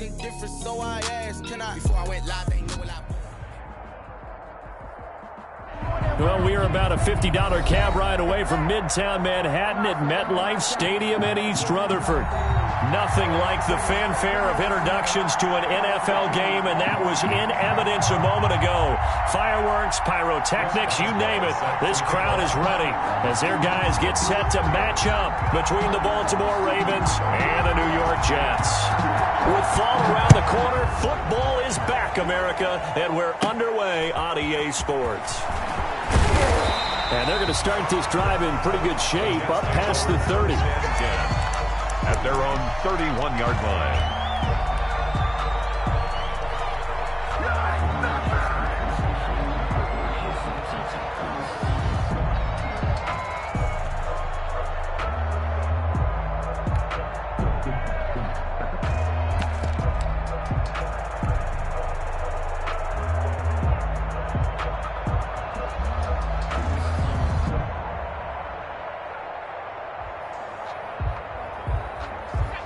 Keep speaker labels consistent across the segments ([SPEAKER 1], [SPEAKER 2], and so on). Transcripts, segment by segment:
[SPEAKER 1] something different, so I asked, can I? Before I went live, they knew what I was.
[SPEAKER 2] Well, we are about a $50 cab ride away from Midtown Manhattan at MetLife Stadium in East Rutherford. Nothing like the fanfare of introductions to an NFL game, and that was in evidence a moment ago. Fireworks, pyrotechnics, you name it. This crowd is ready as their guys get set to match up between the Baltimore Ravens and the New York Jets. With fall around the corner, football is back, America, and we're underway on EA Sports. And they're going to start this drive in pretty good shape, up past the 30.
[SPEAKER 3] At their own 31-yard line.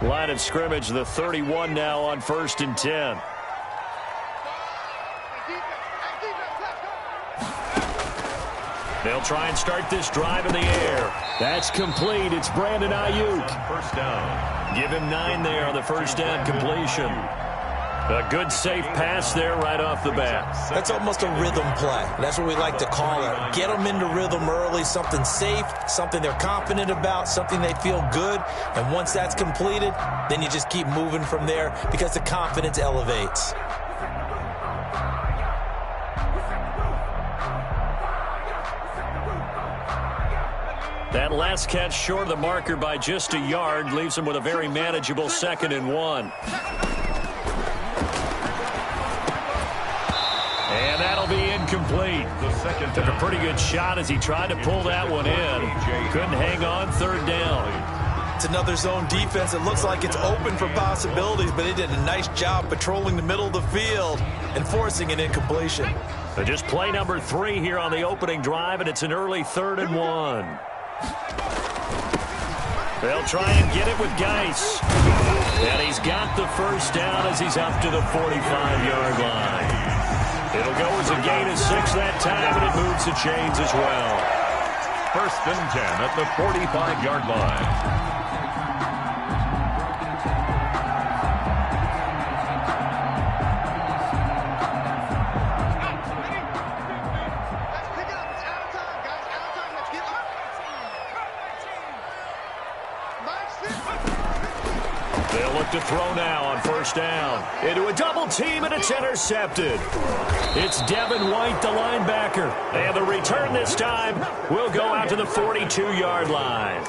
[SPEAKER 2] Line of scrimmage, the 31 now on 1st and 10. They'll try and start this drive in the air. That's complete. It's Brandon Ayuk.
[SPEAKER 3] First down.
[SPEAKER 2] Give him 9 there on the first down completion. A good, safe pass there right off the bat.
[SPEAKER 4] That's almost a rhythm play. That's what we like to call it. Get them into rhythm early, something safe, something they're confident about, something they feel good. And once that's completed, then you just keep moving from there because the confidence elevates.
[SPEAKER 2] That last catch short of the marker by just a yard leaves him with a very manageable 2nd and 1. And that'll be incomplete. Took a pretty good shot as he tried to pull that one in. Couldn't hang on 3rd down.
[SPEAKER 4] It's another zone defense. It looks like it's open for possibilities, but they did a nice job patrolling the middle of the field and forcing an incompletion.
[SPEAKER 2] So just play number 3 here on the opening drive, and it's an early 3rd and 1. They'll try and get it with Geis. And he's got the first down as he's up to the 45-yard line. It'll go as a gain of 6 that time, and it moves the chains as well.
[SPEAKER 3] 1st and 10 at the 45-yard line.
[SPEAKER 2] They'll look to throw now on 1st down. Into a double team, and it's intercepted. It's Devin White, the linebacker. And the return this time will go out to the 42-yard line.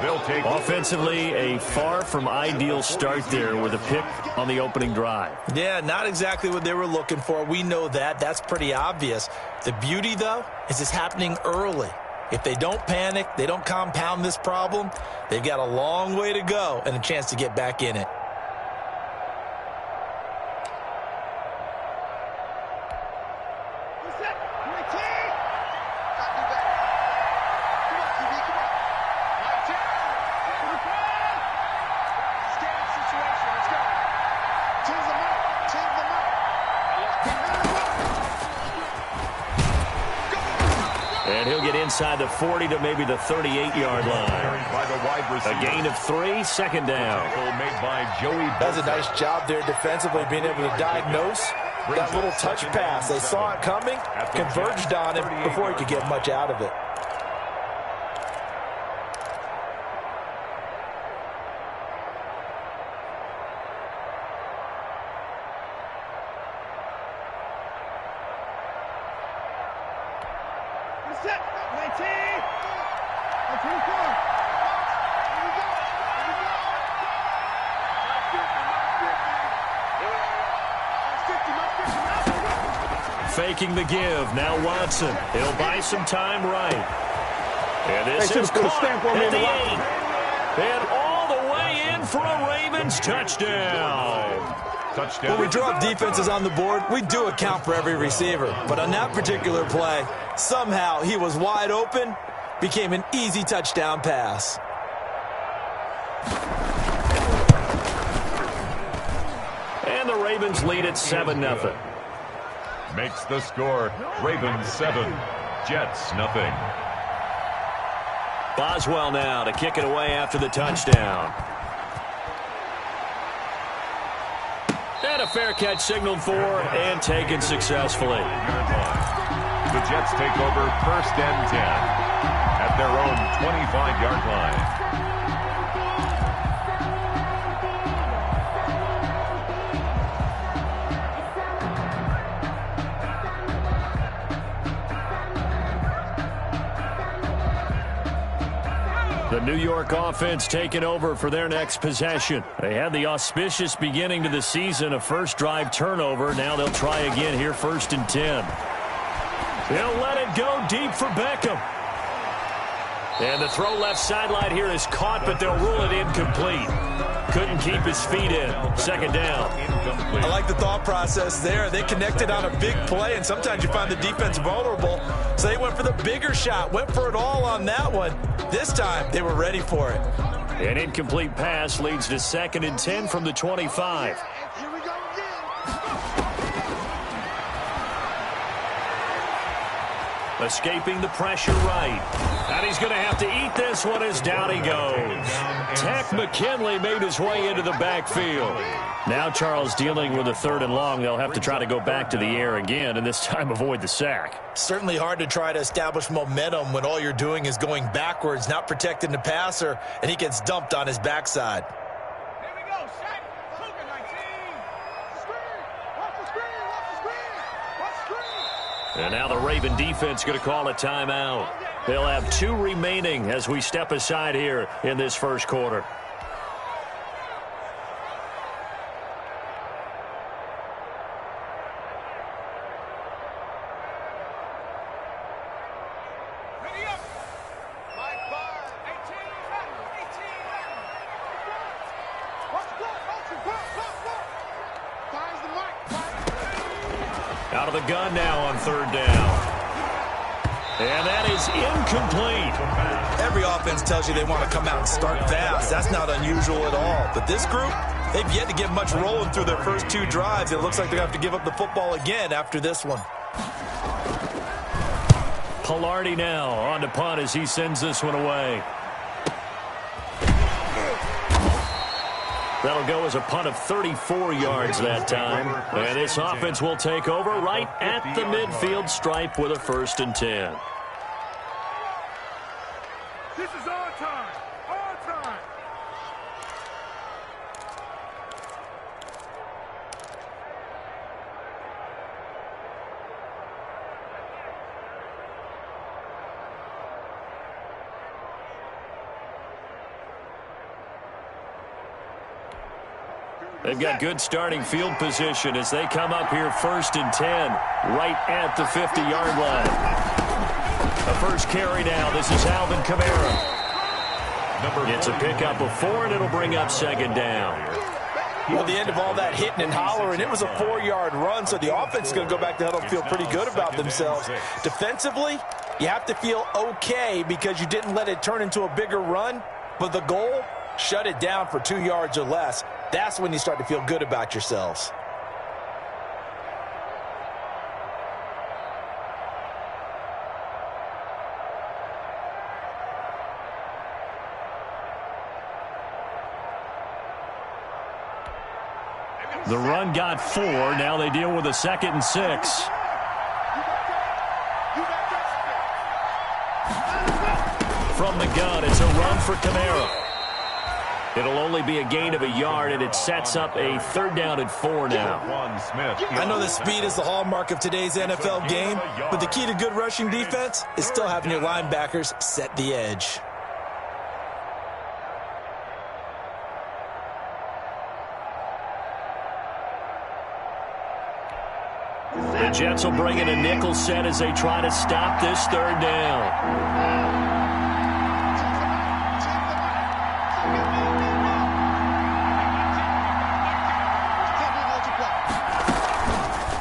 [SPEAKER 3] They'll take
[SPEAKER 2] offensively, a far from ideal start there with a pick on the opening drive.
[SPEAKER 4] Yeah, not exactly what they were looking for. We know that. That's pretty obvious. The beauty, though, is it's happening early. If they don't panic, they don't compound this problem, they've got a long way to go and a chance to get back in it.
[SPEAKER 2] And he'll get inside the 40 to maybe the 38-yard line. A gain of 3, 2nd down.
[SPEAKER 4] That's a nice job there defensively, being able to diagnose that little touch pass. They saw it coming, converged on him before he could get much out of it.
[SPEAKER 2] Faking the give. Now Watson. He'll buy some time right. And this is caught at the 8. And all the way in for a Ravens touchdown.
[SPEAKER 4] When we draw defenses on the board, we do account for every receiver. But on that particular play, somehow he was wide open, became an easy touchdown pass.
[SPEAKER 2] Ravens lead at 7-0.
[SPEAKER 3] Makes the score Ravens 7, Jets nothing.
[SPEAKER 2] Boswell now to kick it away after the touchdown. And a fair catch signaled for and taken successfully.
[SPEAKER 3] The Jets take over 1st and 10 at their own 25-yard line.
[SPEAKER 2] The New York offense taking over for their next possession. They had the auspicious beginning to the season, a first drive turnover. Now they'll try again here, 1st and 10. He'll let it go deep for Beckham. And the throw left sideline here is caught, but they'll rule it incomplete. Couldn't keep his feet in. 2nd down.
[SPEAKER 4] I like the thought process there. They connected on a big play, and sometimes you find the defense vulnerable. So they went for the bigger shot, went for it all on that one. This time, they were ready for it.
[SPEAKER 2] An incomplete pass leads to 2nd and 10 from the 25.
[SPEAKER 1] Here we go again.
[SPEAKER 2] Escaping the pressure right. And he's going to have to eat this one as down he goes. Tack McKinley made his way into the backfield. Now Charles dealing with a 3rd and long. They'll have to try to go back to the air again, and this time avoid the sack.
[SPEAKER 4] Certainly hard to try to establish momentum when all you're doing is going backwards, not protecting the passer, and he gets dumped on his backside.
[SPEAKER 1] Here we go. Shaq. Cougar 19. Screen. Watch the screen. Watch the screen. Watch the screen.
[SPEAKER 2] And now the Raven defense going to call a timeout. They'll have 2 remaining as we step aside here in this first quarter.
[SPEAKER 1] Ready up. 5-5. 18. 18. Watch the clock. Watch the clock. Finds the mic.
[SPEAKER 2] Out of the gun now on 3rd down. And that is incomplete.
[SPEAKER 4] Every offense tells you they want to come out and start fast. That's not unusual at all. But this group, they've yet to get much rolling through their first 2 drives. It looks like they're going to have to give up the football again after this one.
[SPEAKER 2] Pilardi now on to punt as he sends this one away. That'll go as a punt of 34 yards that time. And this offense will take over right at the midfield stripe with a 1st and 10.
[SPEAKER 1] This is our time. Our time.
[SPEAKER 2] They've got good starting field position as they come up here 1st and 10 right at the 50-yard line. The first carry now. This is Alvin Kamara. It's a pickup of 4, and it'll bring up 2nd down.
[SPEAKER 4] Well, the end of all that hitting and hollering, it was a 4-yard run, so the offense is going to go back to huddle and feel pretty good about themselves. Defensively, you have to feel okay because you didn't let it turn into a bigger run, but the goal, shut it down for 2 yards or less. That's when you start to feel good about yourselves.
[SPEAKER 2] The run got 4. Now they deal with a 2nd and 6. From the gun, it's a run for Kamara. It'll only be a gain of a yard, and it sets up a 3rd down and 4 now.
[SPEAKER 4] I know that speed is the hallmark of today's NFL game, but the key to good rushing defense is still having your linebackers set the edge.
[SPEAKER 2] The Jets will bring in a nickel set as they try to stop this 3rd down.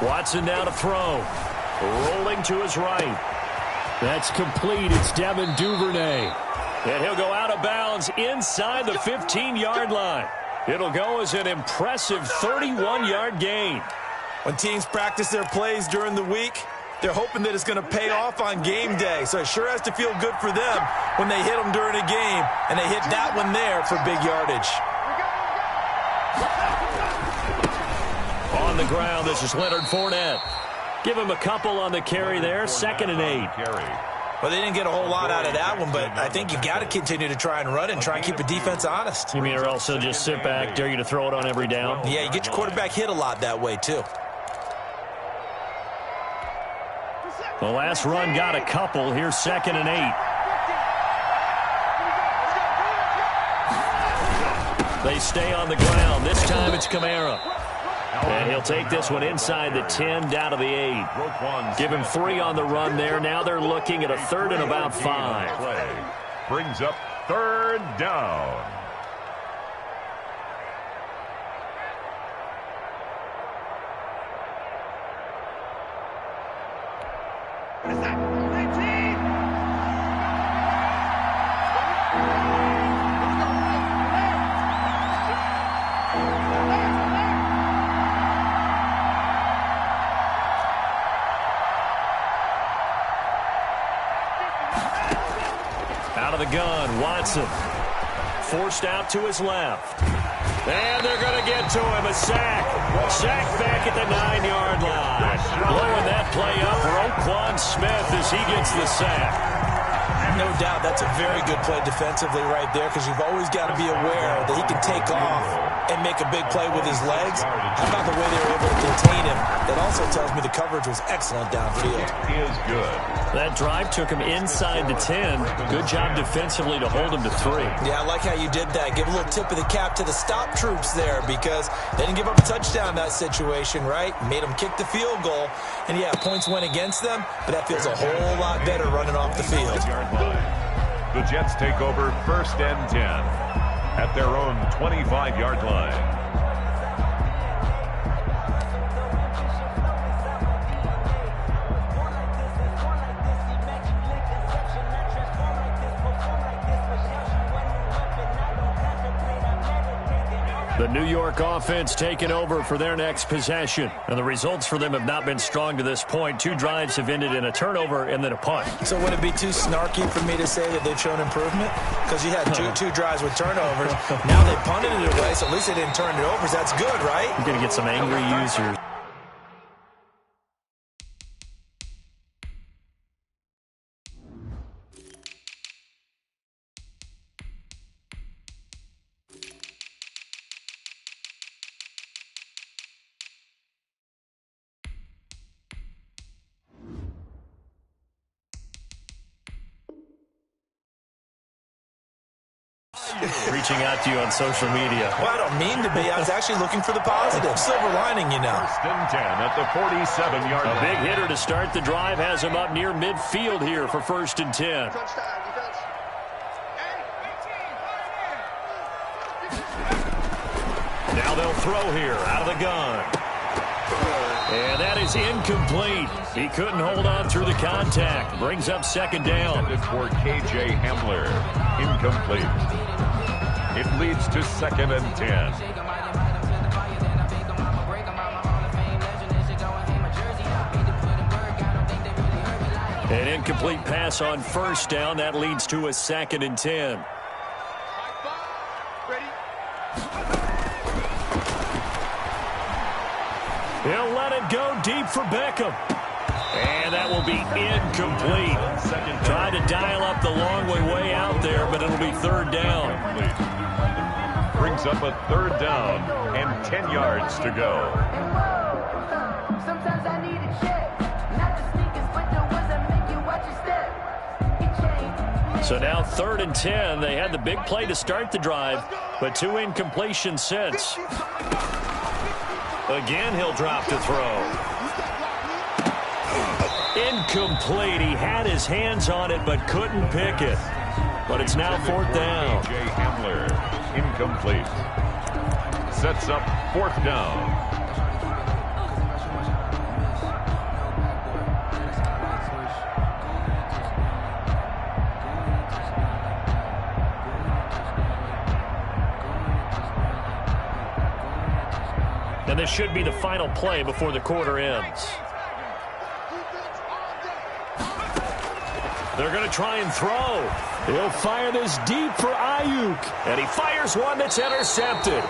[SPEAKER 2] Watson now to throw. Rolling to his right. That's complete. It's Devin Duvernay. And he'll go out of bounds inside the 15-yard line. It'll go as an impressive 31-yard gain.
[SPEAKER 4] When teams practice their plays during the week, they're hoping that it's going to pay off on game day. So it sure has to feel good for them when they hit them during a game, and they hit that one there for big yardage.
[SPEAKER 2] On the ground, this is Leonard Fournette. Give him a couple on the carry there, 2nd and 8.
[SPEAKER 4] Well, they didn't get a whole lot out of that one, but I think you got to continue to try and run it and try and keep the defense honest.
[SPEAKER 2] You mean or else they'll just sit back, dare you to throw it on every down?
[SPEAKER 4] Yeah, you get your quarterback hit a lot that way, too.
[SPEAKER 2] The last run got a couple. Here's 2nd and 8. They stay on the ground. This time it's Kamara. And he'll take this one inside the 10, down to the 8. Give him 3 on the run there. Now they're looking at a 3rd and about 5.
[SPEAKER 3] Brings up 3rd down.
[SPEAKER 2] Out of the gun, Watson. Forced out to his left. And they're going to get to him. A sack. Sack back at the 9-yard line. Blowing that play up for Roquan Smith as he gets the sack.
[SPEAKER 4] No doubt that's a very good play defensively right there, because you've always got to be aware that he can take off and make a big play with his legs. How about the way they were able to contain him? That also tells me the coverage was excellent downfield.
[SPEAKER 3] It is good.
[SPEAKER 2] That drive took him inside the 10. Good job defensively to hold him to 3.
[SPEAKER 4] Yeah, I like how you did that. Give a little tip of the cap to the stop troops there, because they didn't give up a touchdown in that situation, right? Made them kick the field goal. And, yeah, points went against them, but that feels a whole lot better running off the field.
[SPEAKER 3] The Jets take over 1st and 10 at their own 25-yard line.
[SPEAKER 2] The New York offense taking over for their next possession. And the results for them have not been strong to this point. 2 drives have ended in a turnover and then a punt.
[SPEAKER 4] So would it be too snarky for me to say that they've shown improvement? Because you had two drives with turnovers. Now they punted it away, so at least they didn't turn it over. So that's good, right?
[SPEAKER 2] You're going to get some angry users. Reaching out to you on social media.
[SPEAKER 4] Well, I don't mean to be. I was actually looking for the positive. Silver lining, you know.
[SPEAKER 3] 1st and 10 at the 47-yard line.
[SPEAKER 2] A big hitter to start the drive has him up near midfield here for 1st and 10. Now they'll throw here out of the gun. And that is incomplete. He couldn't hold on through the contact. Brings up 2nd down.
[SPEAKER 3] For K.J. Hamler. Incomplete. It leads to 2nd and 10.
[SPEAKER 2] An incomplete pass on 1st down. That leads to a 2nd and 10. He'll let it go deep for Beckham. And that will be incomplete. Tried to dial up the long way out there, but it'll be 3rd down.
[SPEAKER 3] Brings up a 3rd down and 10 yards to go.
[SPEAKER 5] Sometimes I need a check. Not the sneakers, but the ones that make you watch your step.
[SPEAKER 2] So now 3rd and 10. They had the big play to start the drive, but 2 incompletions since. Again, he'll drop to throw. Incomplete. He had his hands on it, but couldn't pick it. But it's now 4th down.
[SPEAKER 3] K.J. Hamler, incomplete. Sets up 4th down.
[SPEAKER 2] And this should be the final play before the quarter ends. They're going to try and throw. He'll fire this deep for Ayuk. And he fires one that's intercepted.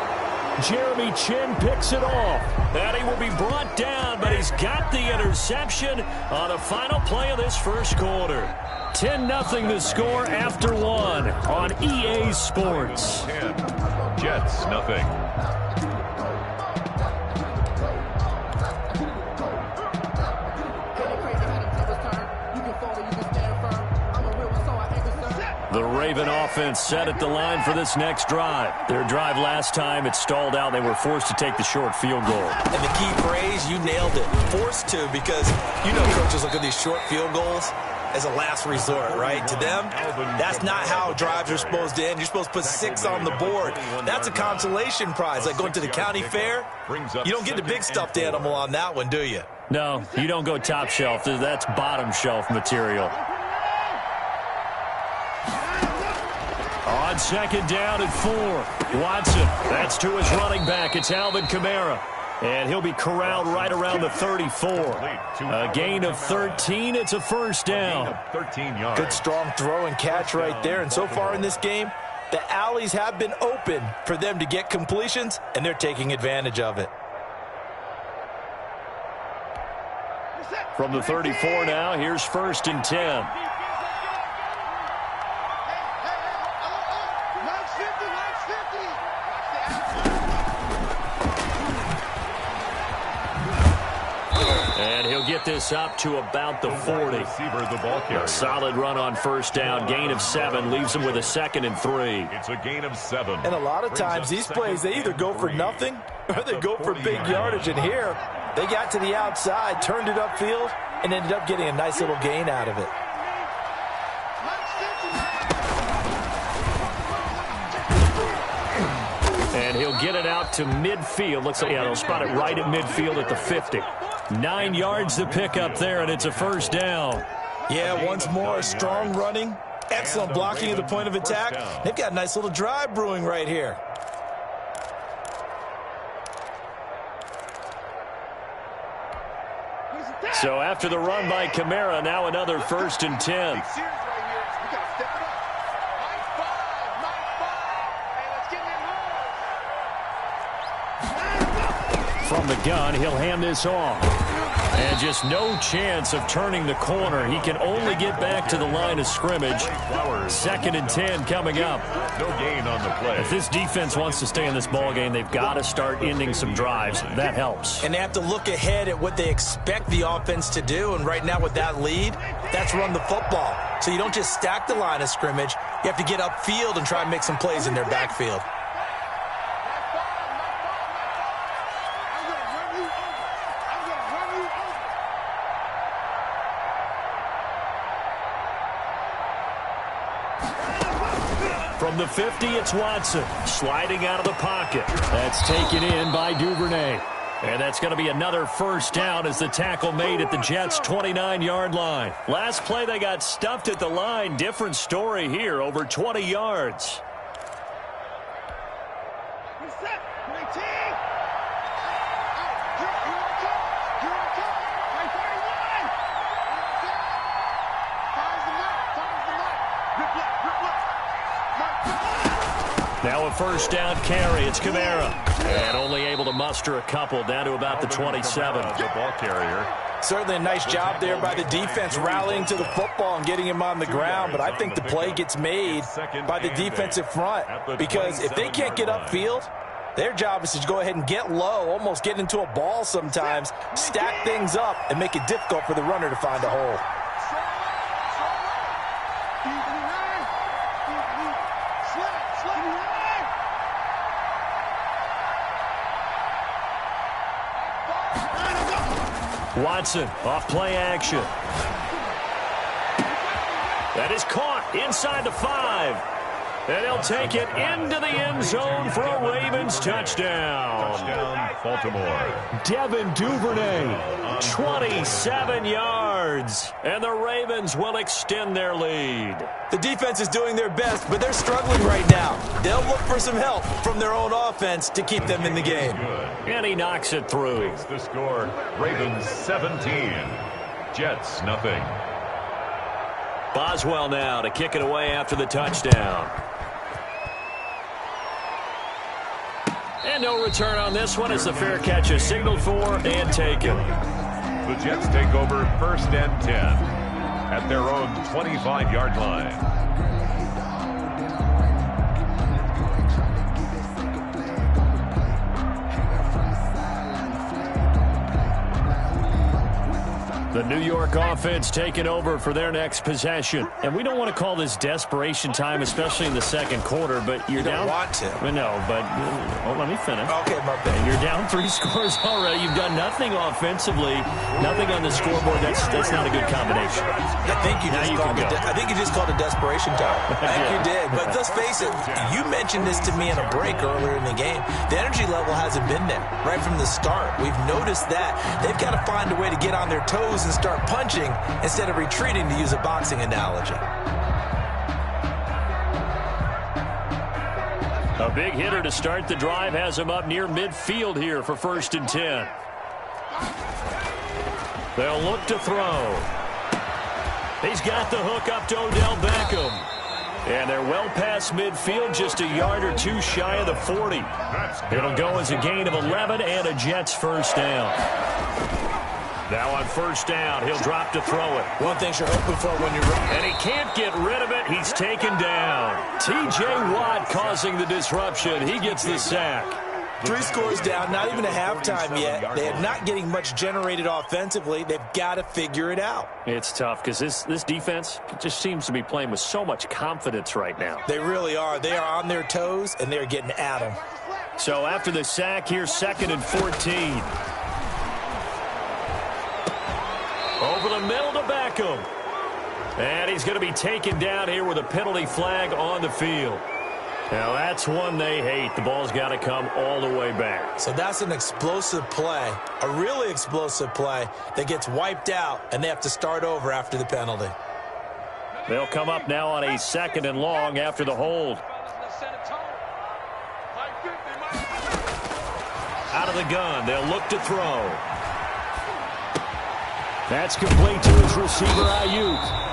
[SPEAKER 2] Jeremy Chin picks it off. And he will be brought down, but he's got the interception on the final play of this first quarter. 10-0 the score after one on EA Sports.
[SPEAKER 3] 10. Jets, nothing.
[SPEAKER 2] The Raven offense set at the line for this next drive. Their drive last time, it stalled out. They were forced to take the short field goal.
[SPEAKER 4] And the key phrase, you nailed it. Forced to, because you know coaches look at these short field goals as a last resort, right? To them, that's not how drives are supposed to end. You're supposed to put 6 on the board. That's a consolation prize, like going to the county fair. You don't get the big stuffed animal on that one, do you?
[SPEAKER 2] No, you don't go top shelf. That's bottom shelf material. On second down and 4. Watson, that's to his running back. It's Alvin Kamara. And he'll be corralled right around the 34. A gain of 13. It's a first down.
[SPEAKER 3] 13 yards.
[SPEAKER 4] Good strong throw and catch right there. And so far in this game, the alleys have been open for them to get completions, and they're taking advantage of it.
[SPEAKER 2] From the 34 now, here's first and 10. Get this up to about the 40. A solid run on first down. Gain of 7 leaves them with a 2nd and 3.
[SPEAKER 3] It's a gain of 7.
[SPEAKER 4] And a lot of times these plays, they either go for nothing or they go for big yardage. And here, they got to the outside, turned it upfield, and ended up getting a nice little gain out of it.
[SPEAKER 2] And he'll get it out to midfield. Looks like, yeah, they'll spot it right at midfield at the 50. 9 yards to pick up there, and it's a first down.
[SPEAKER 4] Yeah, once more, strong running, excellent blocking at the point of attack. They've got a nice little drive brewing right here.
[SPEAKER 2] So after the run by Kamara, now another first and 10. From the gun, he'll hand this off. And just no chance of turning the corner. He can only get back to the line of scrimmage. 2nd and 10 coming up.
[SPEAKER 3] No gain on the play.
[SPEAKER 2] If this defense wants to stay in this ball game, they've got to start ending some drives. That helps.
[SPEAKER 4] And they have to look ahead at what they expect the offense to do. And right now with that lead, that's run the football. So you don't just stack the line of scrimmage. You have to get upfield and try and make some plays in their backfield.
[SPEAKER 2] From the 50, it's Watson sliding out of the pocket. That's taken in by Duvernay. And that's going to be another first down as the tackle made at the Jets' 29-yard line. Last play, they got stuffed at the line. Different story here, over 20 yards. Now a first down carry. It's Kamara. And only able to muster a couple down to about the 27.
[SPEAKER 3] The ball carrier.
[SPEAKER 4] Certainly a nice job there by the defense rallying to the football and getting him on the ground. But I think the play gets made by the defensive front. Because if they can't get upfield, their job is to go ahead and get low, almost get into a ball sometimes, stack things up, and make it difficult for the runner to find a hole.
[SPEAKER 2] Watson off play action. That is caught inside the 5. And he'll take it into the end zone for a Ravens touchdown.
[SPEAKER 3] Baltimore.
[SPEAKER 2] Devin Duvernay, 27 yards. And the Ravens will extend their lead.
[SPEAKER 4] The defense is doing their best, but they're struggling right now. They'll look for some help from their own offense to keep them in the game.
[SPEAKER 2] And he knocks it through.
[SPEAKER 3] Makes the score, Ravens 17, Jets nothing.
[SPEAKER 2] Boswell now to kick it away after the touchdown. And no return on this one as the fair catch is signaled for and taken.
[SPEAKER 3] The Jets take over 1st and 10 at their own 25-yard line.
[SPEAKER 2] The New York offense taking over for their next possession. And we don't want to call this desperation time, especially in the second quarter, but you're down.
[SPEAKER 4] You don't want to.
[SPEAKER 2] No, but let me finish.
[SPEAKER 4] Okay, my bad.
[SPEAKER 2] You're down 3 scores already. You've done nothing offensively, nothing on the scoreboard. That's not a good combination.
[SPEAKER 4] I think you just called it desperation time. I think you did. But let's face it, you mentioned this to me in a break earlier in the game. The energy level hasn't been there right from the start. We've noticed that. They've got to find a way to get on their toes and start punching instead of retreating, to use a boxing analogy.
[SPEAKER 2] A big hitter to start the drive has him up near midfield here for 1st and 10. They'll look to throw. He's got the hook up to Odell Beckham. And they're well past midfield, just a yard or two shy of the 40. It'll go as a gain of 11 and a Jets first down. Now on 1st down, he'll drop to throw it.
[SPEAKER 4] One thing you're hoping for when you're running.
[SPEAKER 2] And he can't get rid of it. He's taken down. T.J. Watt causing the disruption. He gets the sack.
[SPEAKER 4] 3 scores down, not even a halftime yet. They are not getting much generated offensively. They've got to figure it out.
[SPEAKER 2] It's tough because this defense just seems to be playing with so much confidence right now.
[SPEAKER 4] They really are. They are on their toes, and they're getting at them.
[SPEAKER 2] So after the sack, here's 2nd and 14. Over the middle to Beckham. And he's going to be taken down here with a penalty flag on the field. Now that's one they hate. The ball's got to come all the way back.
[SPEAKER 4] So that's an explosive play, a really explosive play that gets wiped out, and they have to start over after the penalty.
[SPEAKER 2] They'll come up now on a 2nd and long after the hold. Out of the gun, they'll look to throw. That's complete to his receiver, Ayuk.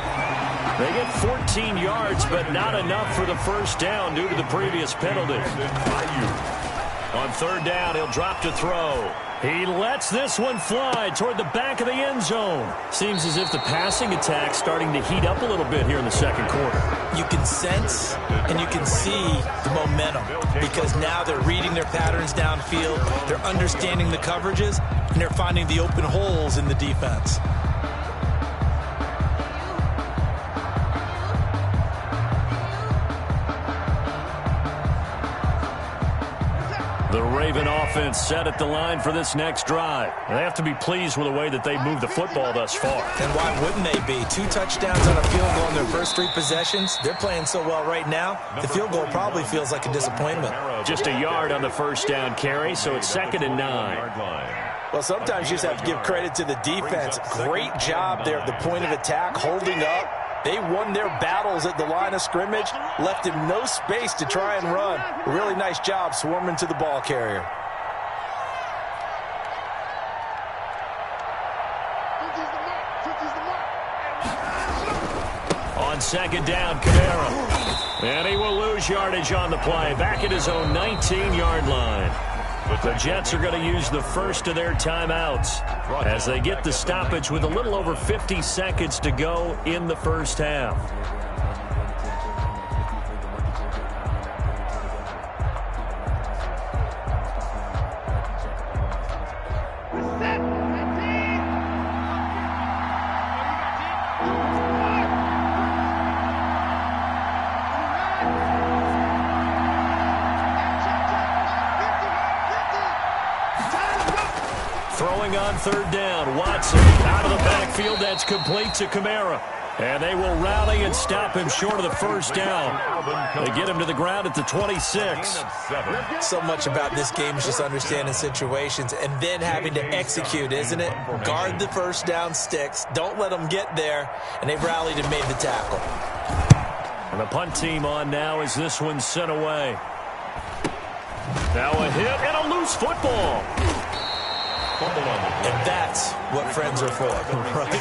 [SPEAKER 2] They get 14 yards, but not enough for the first down due to the previous penalty. On 3rd down, he'll drop to throw. He lets this one fly toward the back of the end zone. Seems as if the passing attack's starting to heat up a little bit here in the second quarter.
[SPEAKER 4] You can sense and you can see the momentum because now they're reading their patterns downfield, they're understanding the coverages, and they're finding the open holes in the defense.
[SPEAKER 2] The Raven offense set at the line for this next drive. They have to be pleased with the way that they've moved the football thus far.
[SPEAKER 4] And why wouldn't they be? 2 touchdowns on a field goal in their first 3 possessions. They're playing so well right now, the field goal probably feels like a disappointment.
[SPEAKER 2] Just a yard on the first down carry, so it's 2nd and 9.
[SPEAKER 4] Well, sometimes you just have to give credit to the defense. Great job there at the point of attack, holding up. They won their battles at the line of scrimmage, left him no space to try and run. A really nice job swarming to the ball carrier.
[SPEAKER 2] On 2nd down, Kamara. And he will lose yardage on the play, back at his own 19-yard line. The Jets are going to use the first of their timeouts as they get the stoppage with a little over 50 seconds to go in the first half. Throwing on 3rd down, Watson out of the backfield. That's complete to Kamara. And they will rally and stop him short of the first down. They get him to the ground at the 26.
[SPEAKER 4] So much about this game is just understanding situations and then having to execute, isn't it? Guard the first down sticks. Don't let them get there. And they've rallied and made the tackle.
[SPEAKER 2] And the punt team on now as this one's sent away. Now a hit and a loose football.
[SPEAKER 4] And that's what friends are for.
[SPEAKER 2] Right.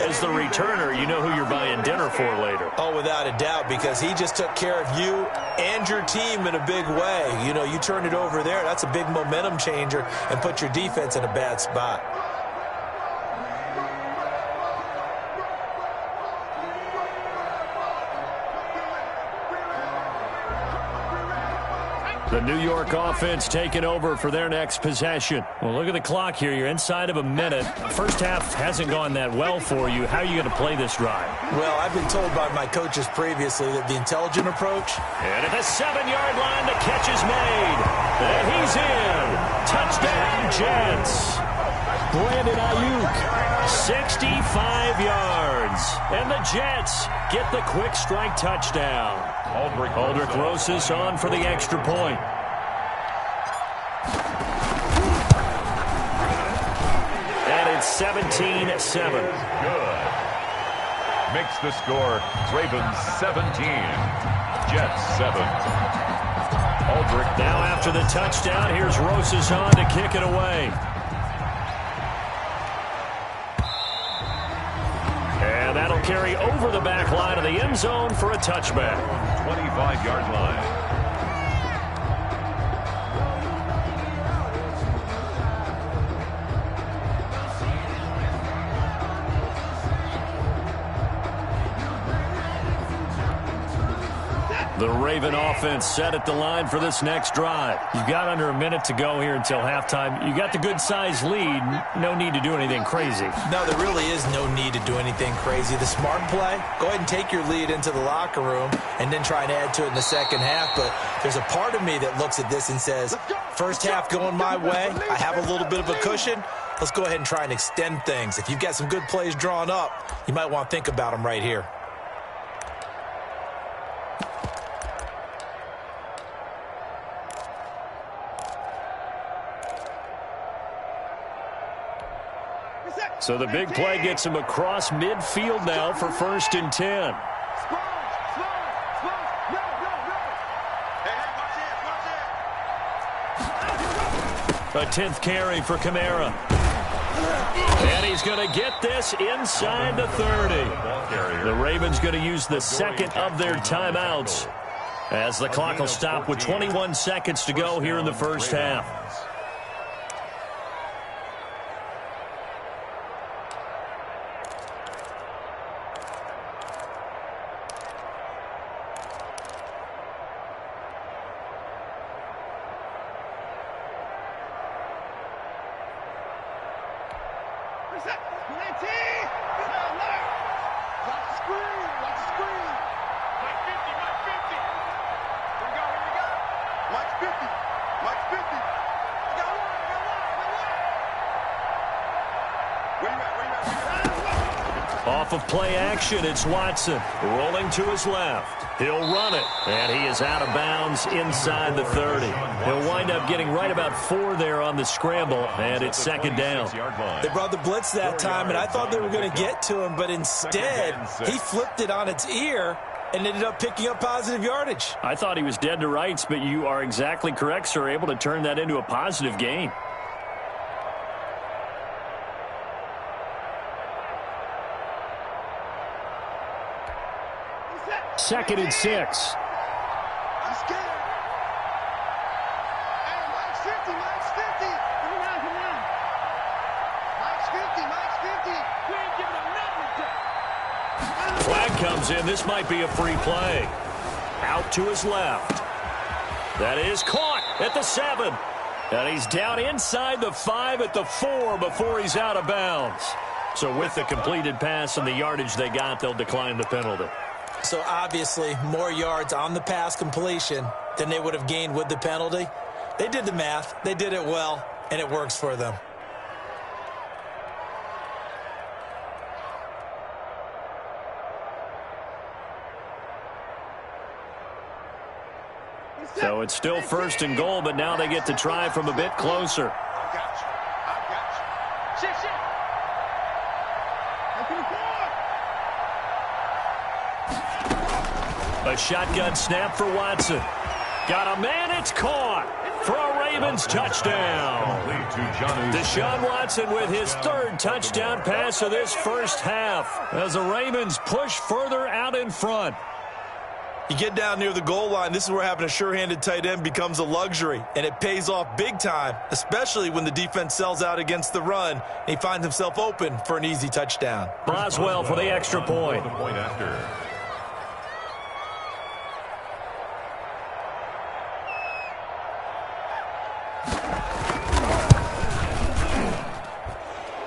[SPEAKER 2] As the returner, you know who you're buying dinner for later.
[SPEAKER 4] Oh, without a doubt, because he just took care of you and your team in a big way. You know, you turned it over there. That's a big momentum changer and put your defense in a bad spot.
[SPEAKER 2] The New York offense taking over for their next possession. Well, look at the clock here. You're inside of a minute. First half hasn't gone that well for you. How are you going to play this drive?
[SPEAKER 4] Well, I've been told by my coaches previously that the intelligent approach.
[SPEAKER 2] And at the 7-yard line, the catch is made. And he's in. Touchdown, Jets. Brandon Ayuk, 65 yards. And the Jets get the quick strike touchdown. Aldrich Rosas on for the extra point. And it's 17-7.
[SPEAKER 3] Good. Makes the score Ravens 17, Jets 7. Aldrich.
[SPEAKER 2] Now after the touchdown, here's Rosas on to kick it away. And that'll carry over the back line of the end zone for a touchback.
[SPEAKER 3] 25-yard line.
[SPEAKER 2] The Raven offense set at the line for this next drive. You've got under a minute to go here until halftime. You got the good-sized lead. No need to do anything crazy.
[SPEAKER 4] No, there really is no need to do anything crazy. The smart play, go ahead and take your lead into the locker room and then try and add to it in the second half. But there's a part of me that looks at this and says, first half going my way, I have a little bit of a cushion. Let's go ahead and try and extend things. If you've got some good plays drawn up, you might want to think about them right here.
[SPEAKER 2] So the big play gets him across midfield now for 1st and 10. A 10th carry for Kamara. And he's going to get this inside the 30. The Ravens going to use the second of their timeouts as the clock will stop with 21 seconds to go here in the first half. Off of play action, it's Watson rolling to his left. He'll run it, and he is out of bounds inside the 30. He'll wind up getting right about 4 there on the scramble, and it's 2nd down.
[SPEAKER 4] They brought the blitz that time, and I thought they were going to get to him, but instead, he flipped it on its ear and ended up picking up positive yardage.
[SPEAKER 2] I thought he was dead to rights, but you are exactly correct, sir, able to turn that into a positive gain. Second and 6.
[SPEAKER 1] I'm scared. Hey, Mike's 50, Mike's 50. Come on. Mike's 50, Mike's 50. We ain't giving him nothing.
[SPEAKER 2] Flag comes in. This might be a free play. Out to his left. That is caught at the 7. And he's down inside the 5 at the 4 before he's out of bounds. So with the completed pass and the yardage they got, they'll decline the penalty.
[SPEAKER 4] So obviously, more yards on the pass completion than they would have gained with the penalty. They did the math. They did it well, and it works for them.
[SPEAKER 2] So it's still 1st and goal, but now they get to try from a bit closer.
[SPEAKER 1] I got you. Shit.
[SPEAKER 2] A shotgun snap for Watson. Got a man, it's caught for a Ravens touchdown. Deshaun Watson with his 3rd touchdown pass of this first half as the Ravens push further out in front.
[SPEAKER 4] You get down near the goal line, this is where having a sure-handed tight end becomes a luxury, and it pays off big time, especially when the defense sells out against the run, and he finds himself open for an easy touchdown.
[SPEAKER 2] Boswell for the extra point.
[SPEAKER 3] The point after.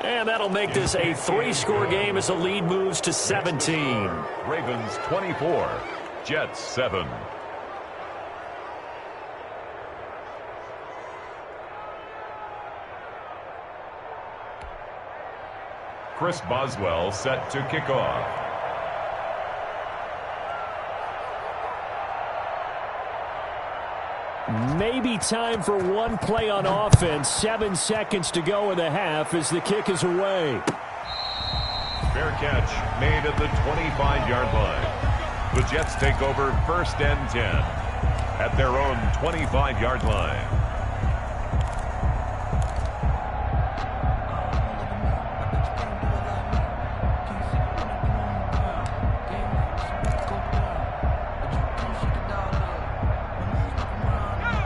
[SPEAKER 2] And that'll make this a 3-score game as the lead moves to 17.
[SPEAKER 3] Ravens 24, Jets 7. Chris Boswell set to kick off.
[SPEAKER 2] Maybe time for one play on offense. 7 seconds to go in the half as the kick is away.
[SPEAKER 3] Fair catch made at the 25-yard line. The Jets take over 1st and 10 at their own 25-yard line.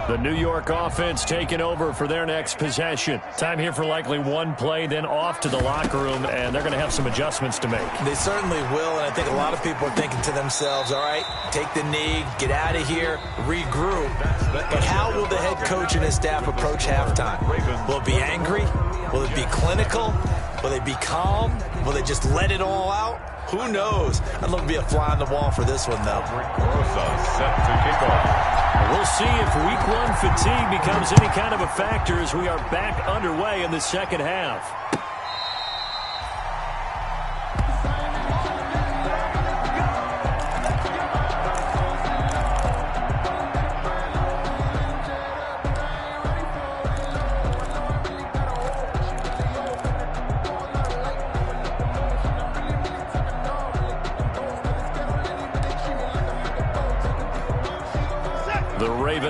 [SPEAKER 2] The New York offense taking over for their next possession. Time here for likely one play, then off to the locker room, and they're going to have some adjustments to make.
[SPEAKER 4] They certainly will, and I think a lot of people are thinking to themselves, all right, take the knee, get out of here, regroup. But how will the head coach and his staff approach halftime? Will it be angry? Will it be clinical? Will they be calm? Will they just let it all out? Who knows? I'd love to be a fly on the wall for this one, though.
[SPEAKER 3] Set to kick off.
[SPEAKER 2] We'll see if week 1 fatigue becomes any kind of a factor as we are back underway in the second half.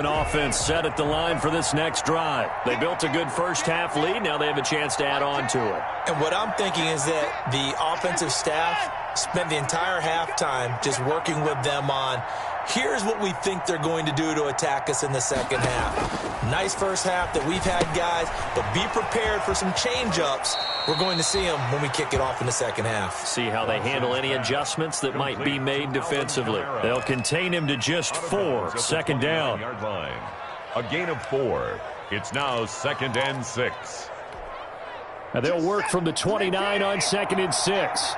[SPEAKER 2] Offense set at the line for this next drive. They built a good first half lead. Now they have a chance to add on to it.
[SPEAKER 4] And what I'm thinking is that the offensive staff spent the entire halftime just working with them on, here's what we think they're going to do to attack us in the second half. Nice first half that we've had, guys, but be prepared for some change-ups. We're going to see them when we kick it off in the second half.
[SPEAKER 2] See how they handle any adjustments that might be made defensively. They'll contain him to just 4. Second down.
[SPEAKER 3] A gain of 4. It's now 2nd and 6.
[SPEAKER 2] And they'll work from the 29 on 2nd and 6.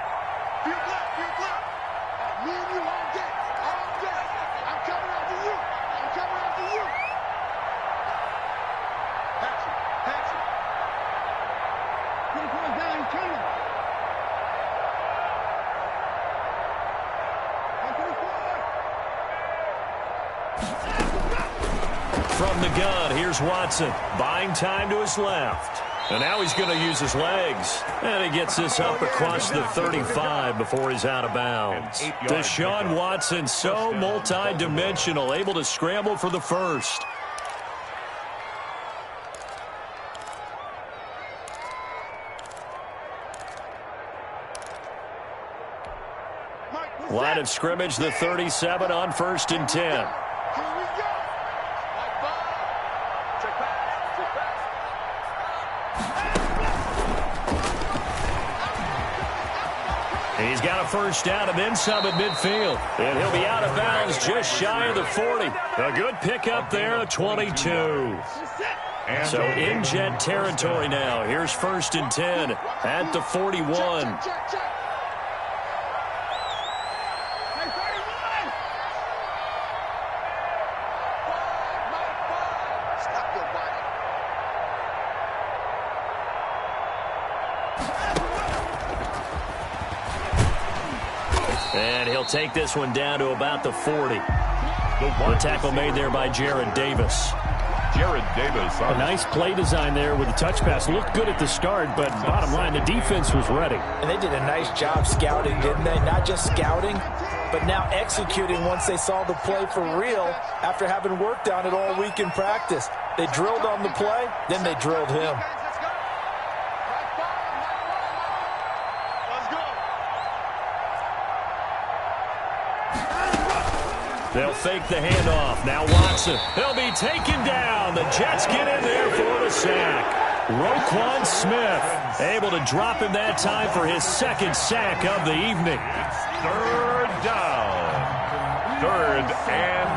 [SPEAKER 2] From the gun, here's Watson. Buying time to his left. And now he's going to use his legs. And he gets this up across the 35 before he's out of bounds. Deshaun Watson, so multi-dimensional, able to scramble for the first. Line of scrimmage, the 37 on 1st and 10. He's got a first down and then some at midfield. And he'll be out of bounds just shy of the 40. A good pickup there of 22. So in Jet territory now. Here's 1st and 10 at the 41. And he'll take this one down to about the 40. The tackle made there by Jared Davis.
[SPEAKER 3] Jared Davis.
[SPEAKER 2] A nice play design there with the touch pass. Looked good at the start, but bottom line, the defense was ready.
[SPEAKER 4] And they did a nice job scouting, didn't they? Not just scouting, but now executing once they saw the play for real after having worked on it all week in practice. They drilled on the play, then they drilled him.
[SPEAKER 2] They'll fake the handoff. Now Watson. He'll be taken down. The Jets get in there for the sack. Roquan Smith able to drop him that time for his second sack of the evening.
[SPEAKER 3] Third down. Third and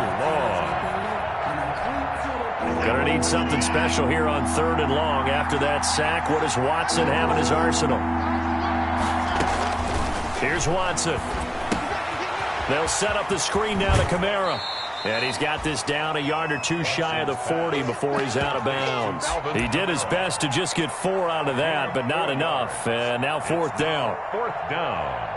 [SPEAKER 3] long.
[SPEAKER 2] Going to need something special here on third and long after that sack. What does Watson have in his arsenal? Here's Watson. They'll set up the screen now to Kamara. And he's got this down a yard or two shy of the 40 before he's out of bounds. He did his best to just get 4 out of that, but not enough. And now fourth down.
[SPEAKER 3] Fourth down.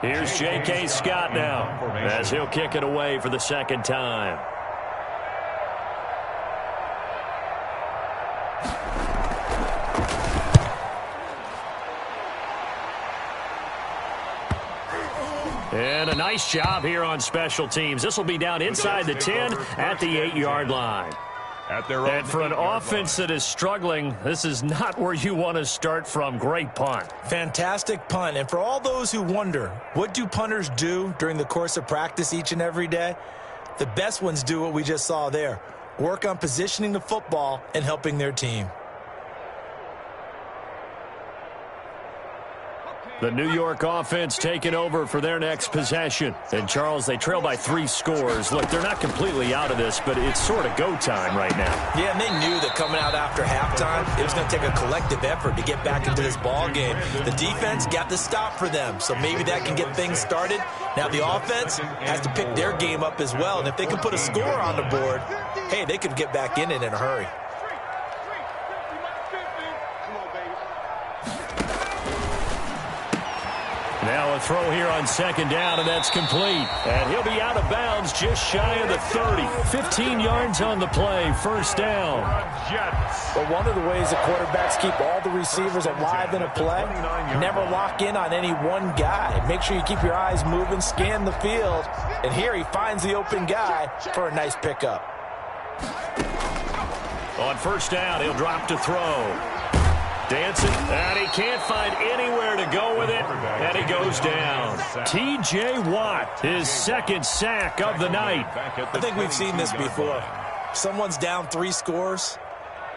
[SPEAKER 2] Here's J.K. Scott now as he'll kick it away for the second time. And a nice job here on special teams. This will be down inside the 10 at the 8-yard line. And for an offense that is struggling, this is not where you want to start from. Great punt.
[SPEAKER 4] Fantastic punt. And for all those who wonder, what do punters do during the course of practice each and every day? The best ones do what we just saw there. Work on positioning the football and helping their team.
[SPEAKER 2] The New York offense taking over for their next possession. And, Charles, they trail by 3 scores. Look, they're not completely out of this, but it's sort of go time right now.
[SPEAKER 4] Yeah, and they knew that coming out after halftime, it was going to take a collective effort to get back into this ball game. The defense got the stop for them, so maybe that can get things started. Now the offense has to pick their game up as well, and if they can put a score on the board, hey, they could get back in it in a hurry.
[SPEAKER 2] Now a throw here on second down, and that's complete. And he'll be out of bounds just shy of the 30. 15 yards on the play, first down.
[SPEAKER 4] But one of the ways that quarterbacks keep all the receivers alive in a play, never lock in on any one guy. Make sure you keep your eyes moving, scan the field. And here he finds the open guy for a nice pickup.
[SPEAKER 2] On first down, he'll drop to throw. Dancing, and he can't find anywhere to go with it, and he goes down. T.J. Watt, his second sack of the night.
[SPEAKER 4] I think we've seen this before. Someone's down 3 scores.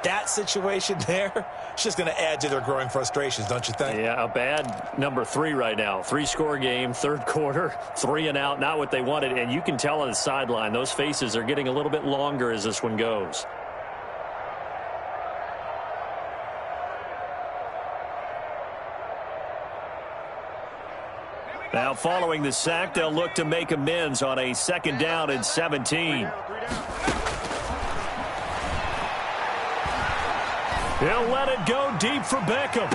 [SPEAKER 4] That situation there, it's just going to add to their growing frustrations, don't you think?
[SPEAKER 2] Yeah, a bad number 3 right now. 3-score game, third quarter, 3 and out, not what they wanted. And you can tell on the sideline, those faces are getting a little bit longer as this one goes. Now, following the sack, they'll look to make amends on a second down and 17. He'll let it go deep for Beckham.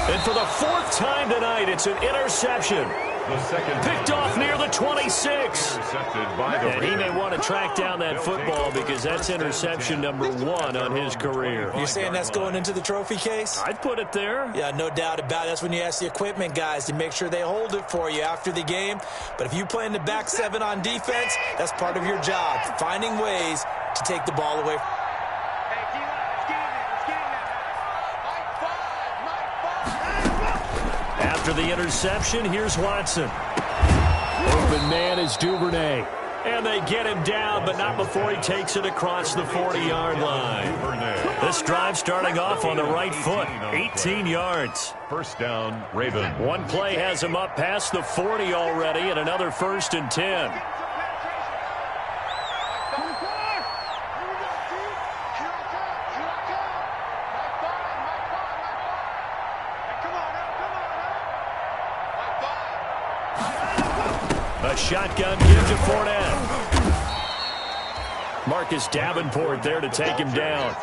[SPEAKER 2] And for the 4th time tonight, it's an interception. Picked off near the 26. And he may want to track down that football because that's interception number 1 on his career.
[SPEAKER 4] You're saying that's going into the trophy case?
[SPEAKER 2] I'd put it there.
[SPEAKER 4] Yeah, no doubt about it. That's when you ask the equipment guys to make sure they hold it for you after the game. But if you play in the back 7 on defense, that's part of your job, finding ways to take the ball away.
[SPEAKER 2] After the interception, here's Watson. Open man is Duvernay. And they get him down, but not before he takes it across the 40-yard line. This drive starting off on the right foot, 18 yards.
[SPEAKER 3] First down, Ravens.
[SPEAKER 2] One play has him up past the 40 already, and another 1st and 10. A shotgun give to Fournette. Marcus Davenport there to take him down.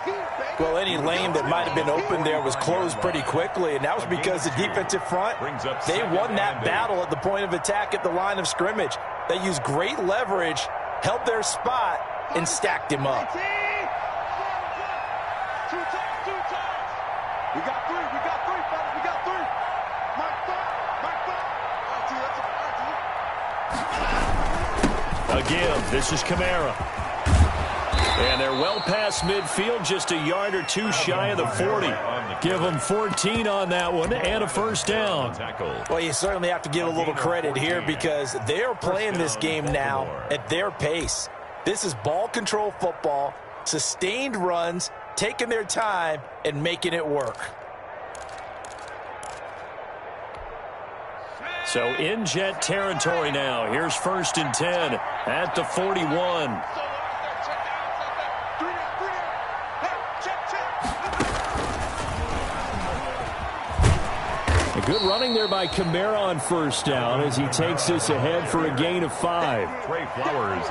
[SPEAKER 4] Well, any lane that might have been open there was closed pretty quickly, and that was because the defensive front, they won that battle at the point of attack at the line of scrimmage. They used great leverage, held their spot, and stacked him up.
[SPEAKER 1] Two times. We got three, fellas. We got three. Mike five.
[SPEAKER 2] A give. This is Kamara. And they're well past midfield, just a yard or two shy of the 40. Give them 14 on that one and a first down.
[SPEAKER 4] Well, you certainly have to give a little credit here because they're playing this game now at their pace. This is ball control football, sustained runs, taking their time, and making it work.
[SPEAKER 2] So in Jet territory now. Here's 1st and 10 at the 41. Good running there by Kamara on first down as he takes this ahead for a gain of 5.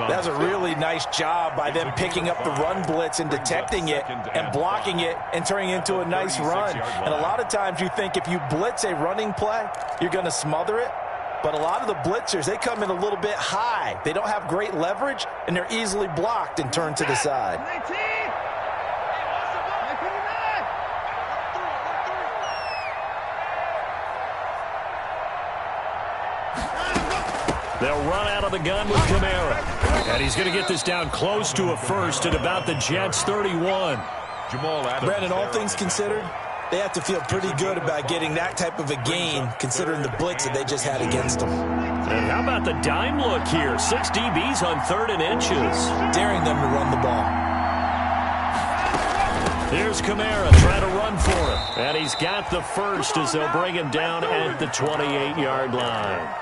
[SPEAKER 4] That's a really nice job by them picking up the run blitz and detecting it and blocking it and turning it into a nice run. And a lot of times you think if you blitz a running play, you're going to smother it. But a lot of the blitzers, they come in a little bit high. They don't have great leverage, and they're easily blocked and turned to the side.
[SPEAKER 2] They'll run out of the gun with Kamara. And he's going to get this down close to a first at about the Jets' 31.
[SPEAKER 4] Brandon, all things considered, they have to feel pretty good about getting that type of a gain considering the blitz that they just had against them.
[SPEAKER 2] And how about the dime look here? 6 DBs on 3rd and inches.
[SPEAKER 4] Daring them to run the ball.
[SPEAKER 2] Here's Kamara trying to run for him. And he's got the first as they'll bring him down at the 28-yard line.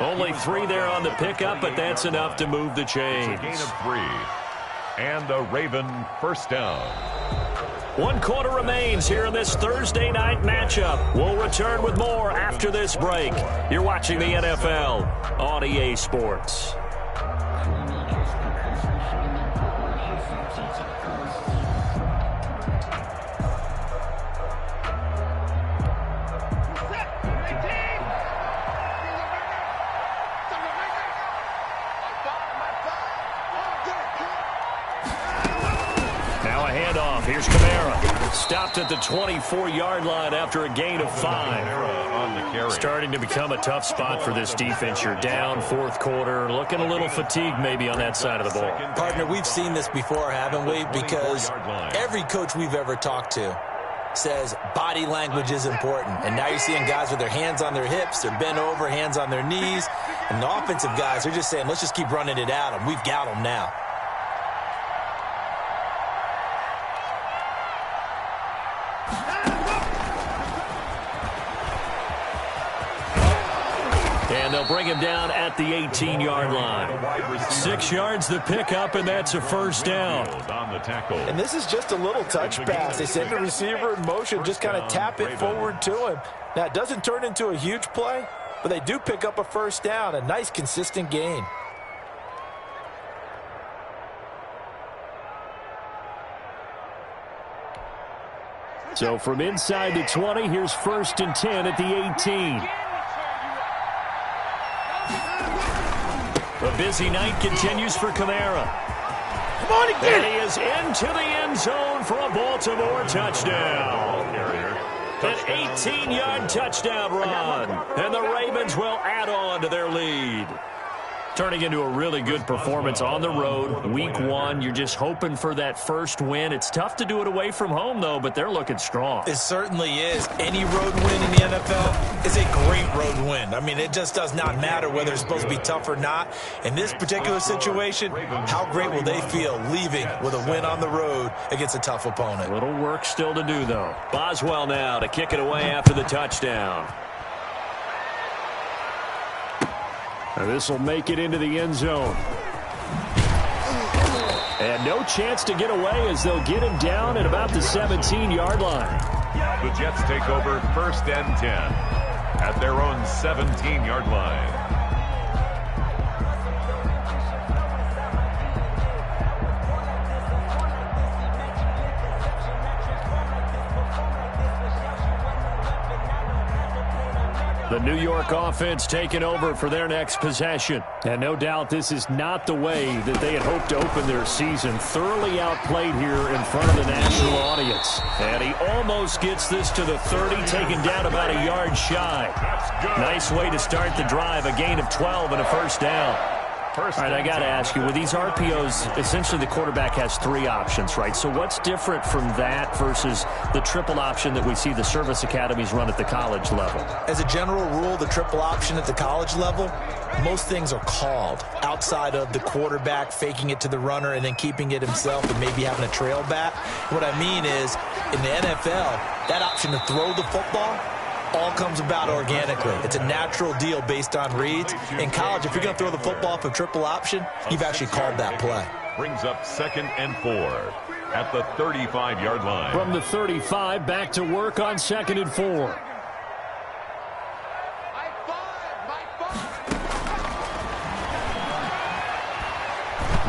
[SPEAKER 2] Only 3 there on the pickup, but that's enough to move the chains.
[SPEAKER 3] Gain of 3. And a Raven first down.
[SPEAKER 2] 1 quarter remains here in this Thursday night matchup. We'll return with more after this break. You're watching the NFL on EA Sports. Here's Kamara. Stopped at the 24-yard line after a gain of 5. Starting to become a tough spot for this defense. You're down 4th quarter. Looking a little fatigued maybe on that side of the ball.
[SPEAKER 4] Partner, we've seen this before, haven't we? Because every coach we've ever talked to says body language is important. And now you're seeing guys with their hands on their hips. They're bent over, hands on their knees. And the offensive guys are just saying, let's just keep running it at them. We've got them now.
[SPEAKER 2] And they'll bring him down at the 18-yard line. 6 yards the pickup, and that's a first down.
[SPEAKER 4] And this is just a little touch pass. They send the receiver in motion, just kind of tap it forward to him. Now, it doesn't turn into a huge play, but they do pick up a first down, a nice, consistent gain.
[SPEAKER 2] So from inside the 20, here's 1st and 10 at the 18. The busy night continues for Kamara.
[SPEAKER 4] Come on again.
[SPEAKER 2] And he is into the end zone for a Baltimore touchdown. An 18-yard touchdown run. And the Ravens will add on to their lead. Turning into a really good performance on the road. Week 1, you're just hoping for that first win. It's tough to do it away from home, though, but they're looking strong.
[SPEAKER 4] It certainly is. Any road win in the NFL is a great road win. I mean, it just does not matter whether it's supposed to be tough or not. In this particular situation, how great will they feel leaving with a win on the road against a tough opponent?
[SPEAKER 2] A little work still to do, though. Boswell now to kick it away after the touchdown. This will make it into the end zone. And no chance to get away as they'll get him down at about the 17-yard line.
[SPEAKER 3] The Jets take over 1st and 10 at their own 17-yard line.
[SPEAKER 2] The New York offense taking over for their next possession. And no doubt this is not the way that they had hoped to open their season. Thoroughly outplayed here in front of the national audience. And he almost gets this to the 30, taken down about a yard shy. Nice way to start the drive, a gain of 12 and a first down. All right, I got to ask you, with these RPOs, essentially the quarterback has 3 options, right? So what's different from that versus the triple option that we see the service academies run at the college level?
[SPEAKER 4] As a general rule, the triple option at the college level, most things are called outside of the quarterback faking it to the runner and then keeping it himself and maybe having a trail back. What I mean is, in the NFL, that option to throw the football all comes about organically. It's a natural deal based on reads. In college, if you're going to throw the football for triple option, you've actually called that play.
[SPEAKER 3] Brings up 2nd and 4 at the 35-yard line.
[SPEAKER 2] From the 35, back to work on 2nd and 4.